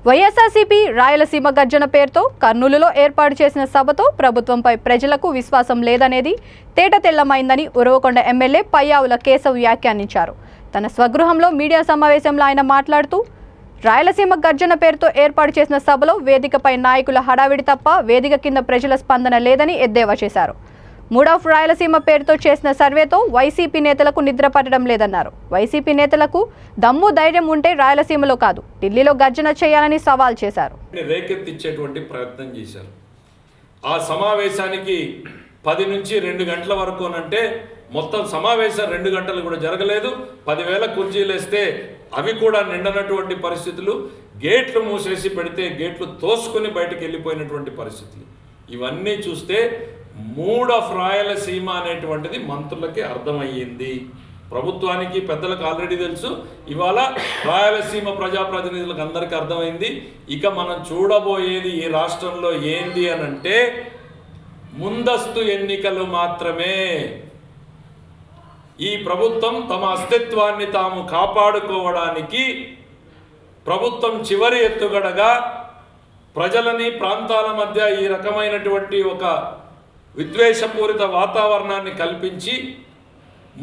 వైఎస్ఆర్సీపీ రాయలసీమ గర్జన పేరుతో కర్నూలులో ఏర్పాటు చేసిన సభతో ప్రభుత్వంపై ప్రజలకు విశ్వాసం లేదనేది తేటతెల్లమైందని ఉరవకొండ ఎమ్మెల్యే పయ్యావుల కేశవ్ వ్యాఖ్యానించారు. తన స్వగృహంలో మీడియా సమావేశంలో ఆయన మాట్లాడుతూ రాయలసీమ గర్జన పేరుతో ఏర్పాటు చేసిన సభలో వేదికపై నాయకుల హడావిడి తప్ప వేదిక కింద ప్రజల స్పందన లేదని ఎద్దేవా చేశారు. మూడ్ ఆఫ్ రాయలసీమ పేరుతో చేసిన సర్వేతో వైసీపీ నేతలకు నిద్ర పట్టడం లేదన్నారు. వైసీపీ నేతలకు దమ్ము ధైర్యం ఉంటే రాయలసీమలో కాదు ఢిల్లీలో గర్జన చేయాలని సవాల్ చేశారు. రేకెత్తించేటువంటి ప్రయత్నం చేశారు. ఆ సమావేశానికి 10 నుంచి 2 గంటల వరకు అంటే మొత్తం సమావేశం 2 గంటలు కూడా జరగలేదు. 10,000 కుర్చీలు వేస్తే అవి కూడా నిండనటువంటి పరిస్థితులు, గేట్లు మూసేసి పెడితే గేట్లు తోసుకొని బయటకు వెళ్ళిపోయినటువంటి పరిస్థితులు. ఇవన్నీ చూస్తే మూడ్ ఆఫ్ రాయలసీమ అనేటువంటిది మంత్రులకి అర్థమయ్యింది. ప్రభుత్వానికి పెద్దలకు ఆల్రెడీ తెలుసు. ఇవాళ రాయలసీమ ప్రజాప్రతినిధులకు అందరికీ అర్థమైంది. ఇక మనం చూడబోయేది ఈ రాష్ట్రంలో ఏంది అనంటే ముందస్తు ఎన్నికలు మాత్రమే. ఈ ప్రభుత్వం తమ అస్తిత్వాన్ని తాము కాపాడుకోవడానికి ప్రభుత్వం చివరి ఎత్తుగడగా ప్రజలని ప్రాంతాల మధ్య ఈ రకమైనటువంటి ఒక విద్వేషపూరిత వాతావరణాన్ని కల్పించి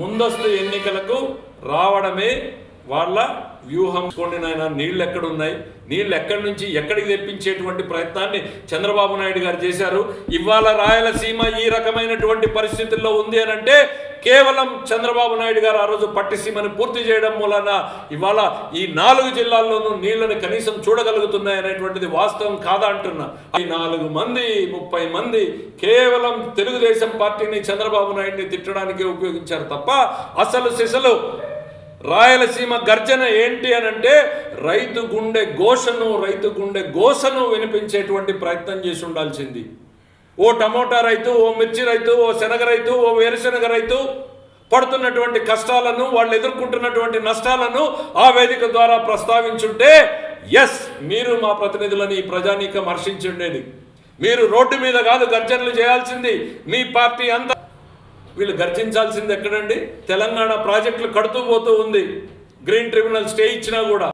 ముందస్తు ఎన్నికలకు రావడమే వాళ్ళ వ్యూహం. నాయన నీళ్ళు ఎక్కడున్నాయి, నీళ్ళు ఎక్కడి నుంచి ఎక్కడికి తెప్పించేటువంటి ప్రయత్నాన్ని చంద్రబాబు నాయుడు గారు చేశారు. ఇవాళ రాయలసీమ ఈ రకమైనటువంటి పరిస్థితుల్లో ఉంది అని అంటే కేవలం చంద్రబాబు నాయుడు గారు ఆ రోజు పట్టిసీమని పూర్తి చేయడం మూలన ఇవాళ ఈ 4 జిల్లాల్లోనూ నీళ్లను కనీసం చూడగలుగుతున్నాయి అనేటువంటిది వాస్తవం కాదా అంటున్నా. ఈ 4 మంది 30 మంది కేవలం తెలుగుదేశం పార్టీని చంద్రబాబు నాయుడిని తిట్టడానికే ఉపయోగించారు తప్ప అసలు సిసలు రాయలసీమ గర్జన ఏంటి అనంటే రైతు గుండె గోసను వినిపించేటువంటి ప్రయత్నం చేసి ఉండాల్సింది. ఓ టమోటా రైతు, ఓ మిర్చి రైతు, ఓ శనగ రైతు, ఓ వేరుశనగ రైతు పడుతున్నటువంటి కష్టాలను, వాళ్ళు ఎదుర్కొంటున్నటువంటి నష్టాలను ఆ వేదిక ద్వారా ప్రస్తావించుంటే ఎస్ మీరు మా ప్రతినిధులని ప్రజానీకం హర్షించుండేది. మీరు రోడ్డు మీద కాదు గర్జనలు చేయాల్సింది. మీ పార్టీ అంతా వీళ్ళు గర్జించాల్సింది ఎక్కడండి? తెలంగాణ ప్రాజెక్టులు కడుతూ పోతూ ఉంది. గ్రీన్ ట్రిబ్యునల్ స్టే ఇచ్చినా కూడా